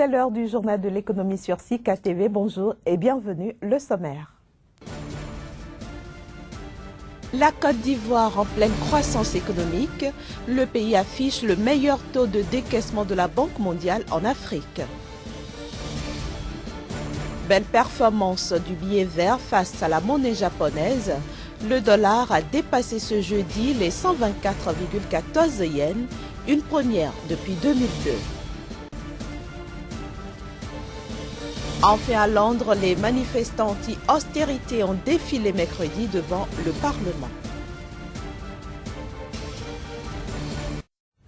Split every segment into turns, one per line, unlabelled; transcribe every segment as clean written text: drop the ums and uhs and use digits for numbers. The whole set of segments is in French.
C'est l'heure du journal de l'économie sur SICA TV. Bonjour et bienvenue, le sommaire. La Côte d'Ivoire en pleine croissance économique, le pays affiche le meilleur taux de décaissement de la Banque mondiale en Afrique. Belle performance du billet vert face à la monnaie japonaise. Le dollar a dépassé ce jeudi les 124,14 yens, une première depuis 2002. Enfin à Londres, les manifestants anti-austérité ont défilé mercredi devant le Parlement.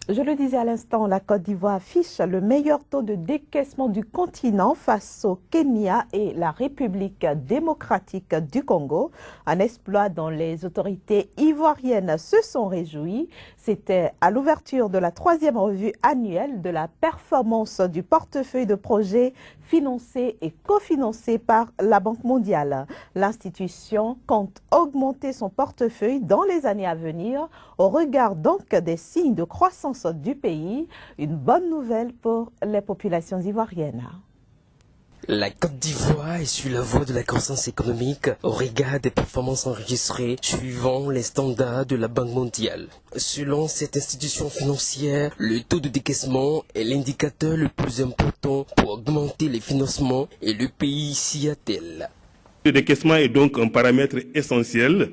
Je le disais à l'instant, la Côte d'Ivoire affiche le meilleur taux de décaissement du continent face au Kenya et la République démocratique du Congo. Un exploit dont les autorités ivoiriennes se sont réjouies. C'était à l'ouverture de la 3e revue annuelle de la performance du portefeuille de projets financés et cofinancés par la Banque mondiale. L'institution compte augmenter son portefeuille dans les années à venir au regard donc des signes de croissance du pays. Une bonne nouvelle pour les populations ivoiriennes.
La Côte d'Ivoire est sur la voie de la croissance économique au regard des performances enregistrées suivant les standards de la Banque mondiale. Selon cette institution financière, le taux de décaissement est l'indicateur le plus important pour augmenter les financements et le pays s'y attelle.
Le décaissement est donc un paramètre essentiel.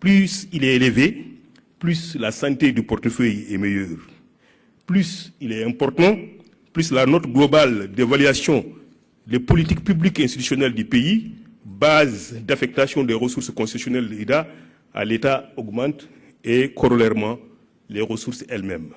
Plus il est élevé, plus la santé du portefeuille est meilleure. Plus il est important, plus la note globale d'évaluation des politiques publiques et institutionnelles du pays, base d'affectation des ressources constitutionnelles de l'État augmente et corollairement les ressources elles-mêmes.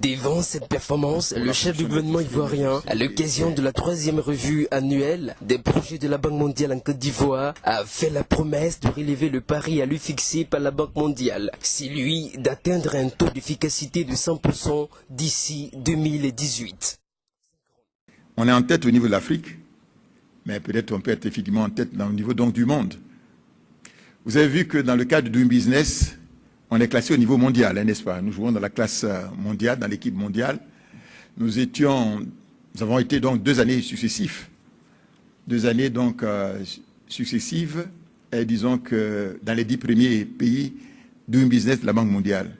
Devant cette performance, le chef du gouvernement ivoirien, à l'occasion de la 3e revue annuelle des projets de la Banque mondiale en Côte d'Ivoire, a fait la promesse de relever le pari à lui fixé par la Banque mondiale, celui d'atteindre un taux d'efficacité de 100% d'ici 2018.
On est en tête au niveau de l'Afrique, mais peut-être on peut être effectivement en tête au niveau donc du monde. Vous avez vu que dans le cadre de Doing Business, on est classé au niveau mondial, n'est-ce pas? Nous jouons dans la classe mondiale, dans l'équipe mondiale. Nous avons été donc 2 années successives. 2 années donc successives, et disons que dans les 10 premiers pays Doing Business de la Banque mondiale.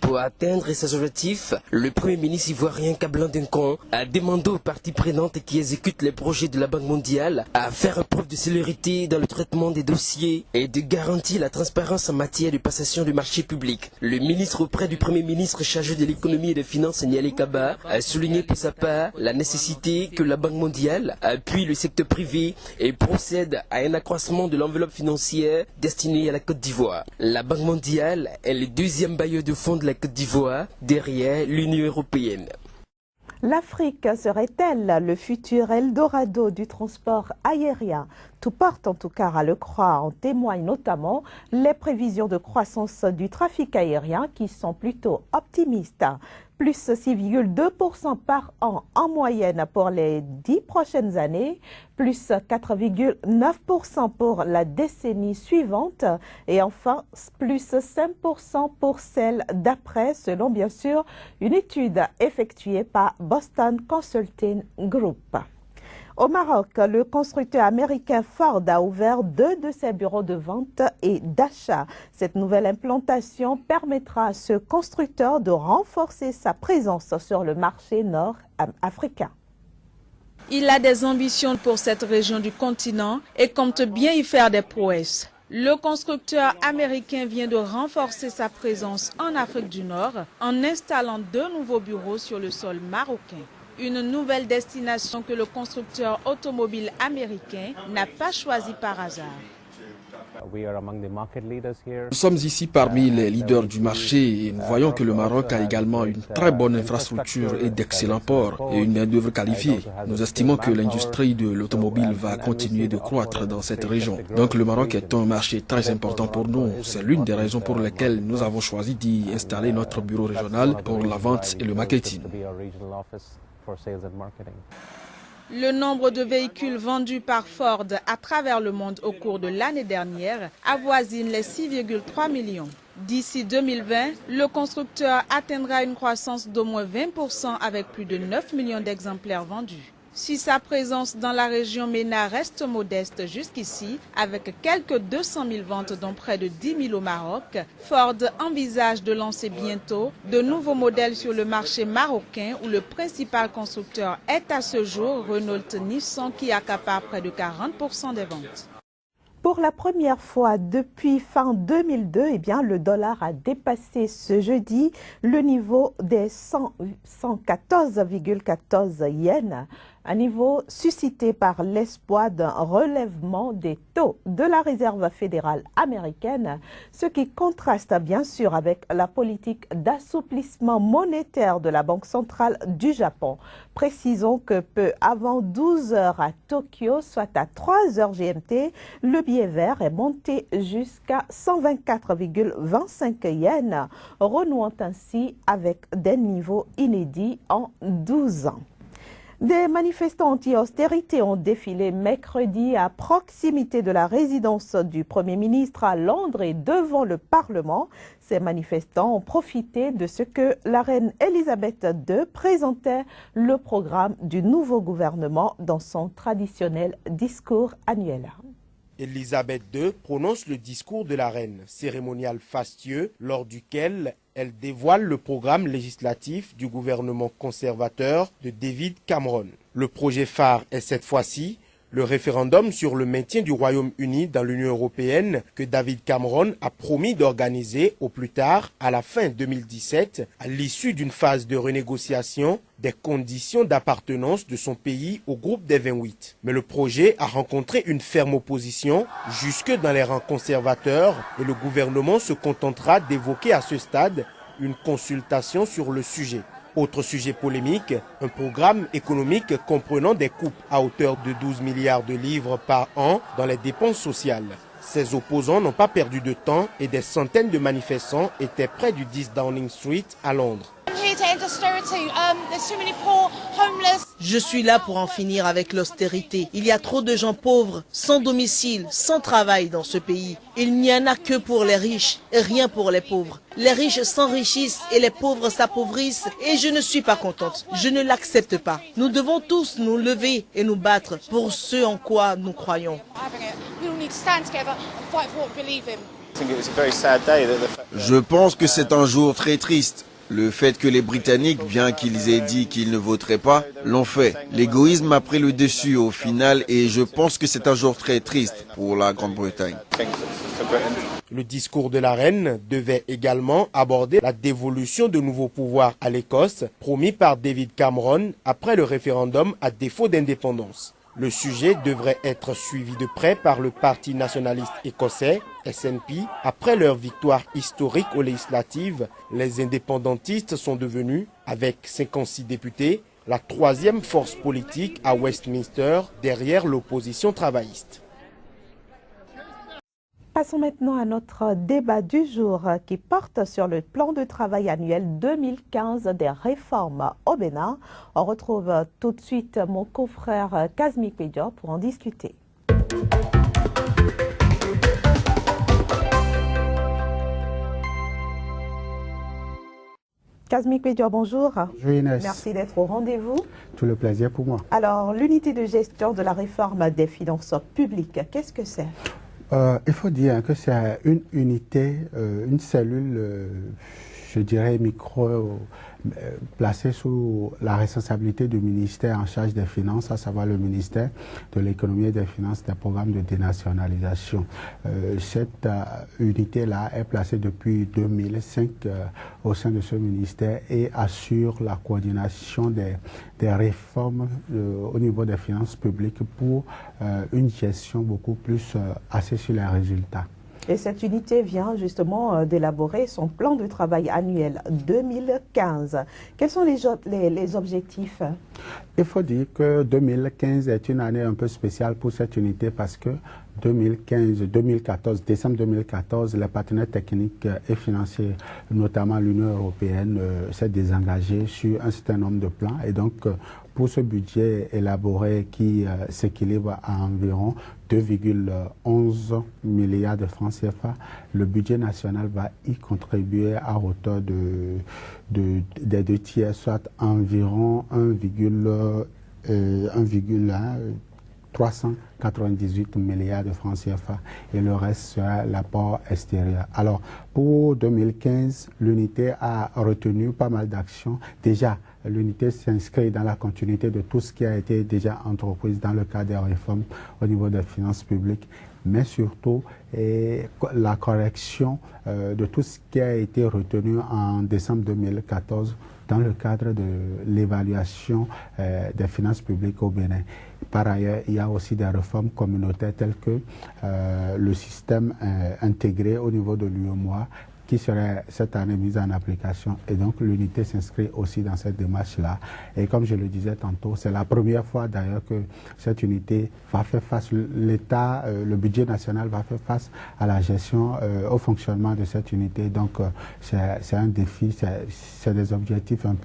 Pour atteindre ses objectifs, le Premier ministre ivoirien Kablan Duncan a demandé aux parties prenantes qui exécutent les projets de la Banque mondiale à faire preuve de célérité dans le traitement des dossiers et de garantir la transparence en matière de passation du marché public. Le ministre auprès du Premier ministre chargé de l'économie et des finances, Niali Kaba, a souligné pour sa part la nécessité que la Banque mondiale appuie le secteur privé et procède à un accroissement de l'enveloppe financière destinée à la Côte d'Ivoire. La Banque mondiale est le 2e bailleur de fonds de la Côte d'Ivoire derrière l'Union européenne.
L'Afrique serait-elle le futur Eldorado du transport aérien? Tout porte en tout cas à le croire. En témoignent notamment les prévisions de croissance du trafic aérien qui sont plutôt optimistes. Plus 6,2% par an en moyenne pour les 10 prochaines années, plus 4,9% pour la décennie suivante et enfin plus 5% pour celle d'après, selon bien sûr une étude effectuée par Boston Consulting Group. Au Maroc, le constructeur américain Ford a ouvert 2 de ses bureaux de vente et d'achat. Cette nouvelle implantation permettra à ce constructeur de renforcer sa présence sur le marché nord-africain.
Il a des ambitions pour cette région du continent et compte bien y faire des prouesses. Le constructeur américain vient de renforcer sa présence en Afrique du Nord en installant 2 nouveaux bureaux sur le sol marocain. Une nouvelle destination que le constructeur automobile américain n'a pas choisie par hasard.
Nous sommes ici parmi les leaders du marché et nous voyons que le Maroc a également une très bonne infrastructure et d'excellents ports et une main-d'œuvre qualifiée. Nous estimons que l'industrie de l'automobile va continuer de croître dans cette région. Donc le Maroc est un marché très important pour nous. C'est l'une des raisons pour lesquelles nous avons choisi d'y installer notre bureau régional pour la vente et le marketing.
Le nombre de véhicules vendus par Ford à travers le monde au cours de l'année dernière avoisine les 6,3 millions. D'ici 2020, le constructeur atteindra une croissance d'au moins 20% avec plus de 9 millions d'exemplaires vendus. Si sa présence dans la région MENA reste modeste jusqu'ici, avec quelques 200 000 ventes dont près de 10 000 au Maroc, Ford envisage de lancer bientôt de nouveaux modèles sur le marché marocain où le principal constructeur est à ce jour Renault-Nissan qui accapare près de 40% des ventes.
Pour la première fois depuis fin 2002, le dollar a dépassé ce jeudi le niveau des 114,14 yens, un niveau suscité par l'espoir d'un relèvement des taux de la Réserve fédérale américaine, ce qui contraste bien sûr avec la politique d'assouplissement monétaire de la Banque centrale du Japon. Précisons que peu avant 12 h à Tokyo, soit à 3 h GMT, le billet vert est monté jusqu'à 124,25 yens, renouant ainsi avec des niveaux inédits en 12 ans. Des manifestants anti-austérité ont défilé mercredi à proximité de la résidence du Premier ministre à Londres et devant le Parlement. Ces manifestants ont profité de ce que la reine Elisabeth II présentait le programme du nouveau gouvernement dans son traditionnel discours annuel.
Elisabeth II prononce le discours de la reine, cérémonial fastueux lors duquel elle dévoile le programme législatif du gouvernement conservateur de David Cameron. Le projet phare est cette fois-ci le référendum sur le maintien du Royaume-Uni dans l'Union européenne que David Cameron a promis d'organiser au plus tard à la fin 2017 à l'issue d'une phase de renégociation des conditions d'appartenance de son pays au groupe des 28. Mais le projet a rencontré une ferme opposition jusque dans les rangs conservateurs et le gouvernement se contentera d'évoquer à ce stade une consultation sur le sujet. Autre sujet polémique, un programme économique comprenant des coupes à hauteur de 12 milliards de livres par an dans les dépenses sociales. Ses opposants n'ont pas perdu de temps et des centaines de manifestants étaient près du 10 Downing Street à Londres.
Je suis là pour en finir avec l'austérité. Il y a trop de gens pauvres, sans domicile, sans travail dans ce pays. Il n'y en a que pour les riches et rien pour les pauvres. Les riches s'enrichissent et les pauvres s'appauvrissent et je ne suis pas contente. Je ne l'accepte pas. Nous devons tous nous lever et nous battre pour ce en quoi nous croyons.
Je pense que c'est un jour très triste. Le fait que les Britanniques, bien qu'ils aient dit qu'ils ne voteraient pas, l'ont fait. L'égoïsme a pris le dessus au final et je pense que c'est un jour très triste pour la Grande-Bretagne.
Le discours de la reine devait également aborder la dévolution de nouveaux pouvoirs à l'Écosse, promis par David Cameron après le référendum à défaut d'indépendance. Le sujet devrait être suivi de près par le Parti nationaliste écossais, SNP. Après leur victoire historique aux législatives, les indépendantistes sont devenus, avec 56 députés, la troisième force politique à Westminster derrière l'opposition travailliste.
Passons maintenant à notre débat du jour qui porte sur le plan de travail annuel 2015 des réformes au Bénin. On retrouve tout de suite mon confrère Kazmi Pédior pour en discuter. Kazmi Pédior, bonjour.
Bonjour Inès.
Merci d'être au rendez-vous.
Tout le plaisir pour moi.
Alors, l'unité de gestion de la réforme des finances publiques, qu'est-ce que c'est ?
Il faut dire que c'est une unité, une cellule, je dirais micro, placée sous la responsabilité du ministère en charge des finances, à savoir le ministère de l'économie et des finances, des programmes de dénationalisation. Cette unité-là est placée depuis 2005 au sein de ce ministère et assure la coordination des réformes au niveau des finances publiques pour une gestion beaucoup plus axée sur les résultats.
Et cette unité vient justement d'élaborer son plan de travail annuel 2015. Quels sont les objectifs?
Il faut dire que 2015 est une année un peu spéciale pour cette unité parce que 2014, décembre 2014, les partenaires techniques et financiers, notamment l'Union européenne, s'est désengagée sur un certain nombre de plans. Et donc, pour ce budget élaboré qui s'équilibre à environ 2,11 milliards de francs CFA, le budget national va y contribuer à hauteur des 2 tiers, soit environ 398 milliards de francs CFA, et le reste sera l'apport extérieur. Alors, pour 2015, l'unité a retenu pas mal d'actions. Déjà, l'unité s'inscrit dans la continuité de tout ce qui a été déjà entrepris dans le cadre des réformes au niveau des finances publiques, mais surtout la correction de tout ce qui a été retenu en décembre 2014 dans le cadre de l'évaluation des finances publiques au Bénin. Par ailleurs, il y a aussi des réformes communautaires telles que le système intégré au niveau de l'UEMOA qui serait cette année mise en application, et donc l'unité s'inscrit aussi dans cette démarche-là. Et comme je le disais tantôt, c'est la première fois d'ailleurs que cette unité va faire face, l'État, le budget national va faire face à la gestion, au fonctionnement de cette unité. Donc c'est un défi, c'est des objectifs un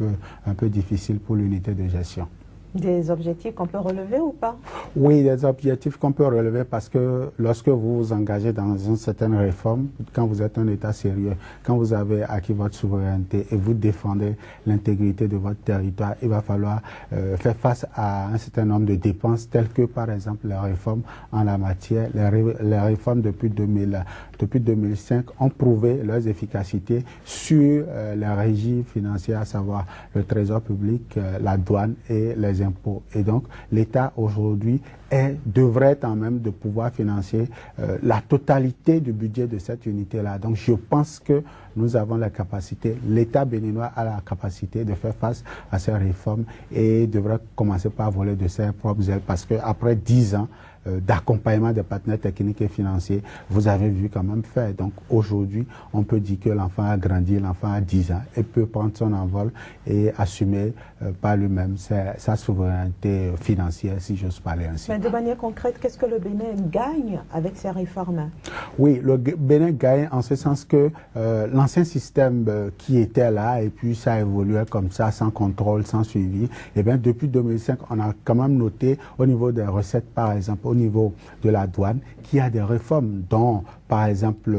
peu difficiles pour l'unité de gestion.
Des objectifs qu'on peut relever ou pas?
Oui, des objectifs qu'on peut relever parce que lorsque vous vous engagez dans une certaine réforme, quand vous êtes un État sérieux, quand vous avez acquis votre souveraineté et vous défendez l'intégrité de votre territoire, il va falloir faire face à un certain nombre de dépenses telles que par exemple les réformes en la matière. Les réformes depuis 2005 ont prouvé leur efficacité sur les régies financières, à savoir le trésor public, la douane et les impôts. Et donc, l'État aujourd'hui devrait quand même de pouvoir financer la totalité du budget de cette unité-là. Donc, je pense que nous avons la capacité, l'État béninois a la capacité de faire face à ces réformes et devrait commencer par voler de ses propres ailes parce qu'après 10 ans, d'accompagnement des partenaires techniques et financiers, vous avez vu quand même faire. Donc aujourd'hui, on peut dire que l'enfant a grandi, l'enfant a 10 ans et peut prendre son envol et assumer par lui-même sa souveraineté financière, si j'ose parler ainsi.
Mais de manière concrète, qu'est-ce que le Bénin gagne avec ces réformes?
Oui, le Bénin gagne en ce sens que l'ancien système qui était là et puis ça évoluait comme ça, sans contrôle, sans suivi, et bien depuis 2005, on a quand même noté au niveau des recettes, par exemple, au niveau de la douane, qu'il y a des réformes dont, par exemple,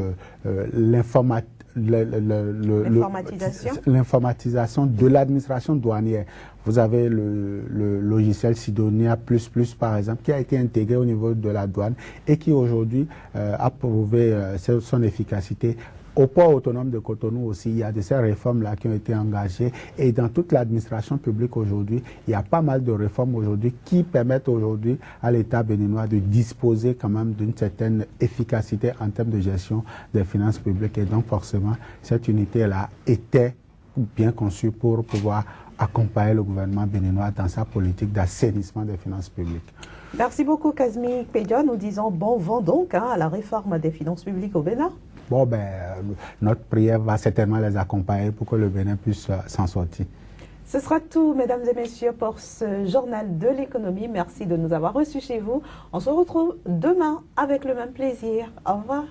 l'informatisation de l'administration douanière. Vous avez le logiciel Sidonia++, par exemple, qui a été intégré au niveau de la douane et qui aujourd'hui a prouvé son efficacité. Au port autonome de Cotonou aussi, il y a de ces réformes-là qui ont été engagées. Et dans toute l'administration publique aujourd'hui, il y a pas mal de réformes aujourd'hui qui permettent aujourd'hui à l'État béninois de disposer quand même d'une certaine efficacité en termes de gestion des finances publiques. Et donc forcément, cette unité-là était bien conçue pour pouvoir accompagner le gouvernement béninois dans sa politique d'assainissement des finances publiques.
Merci beaucoup, Kazmi Pédia. Nous disons bon vent donc à la réforme des finances publiques au Bénin.
Bon, notre prière va certainement les accompagner pour que le Bénin puisse s'en sortir.
Ce sera tout, mesdames et messieurs, pour ce journal de l'économie. Merci de nous avoir reçus chez vous. On se retrouve demain avec le même plaisir. Au revoir.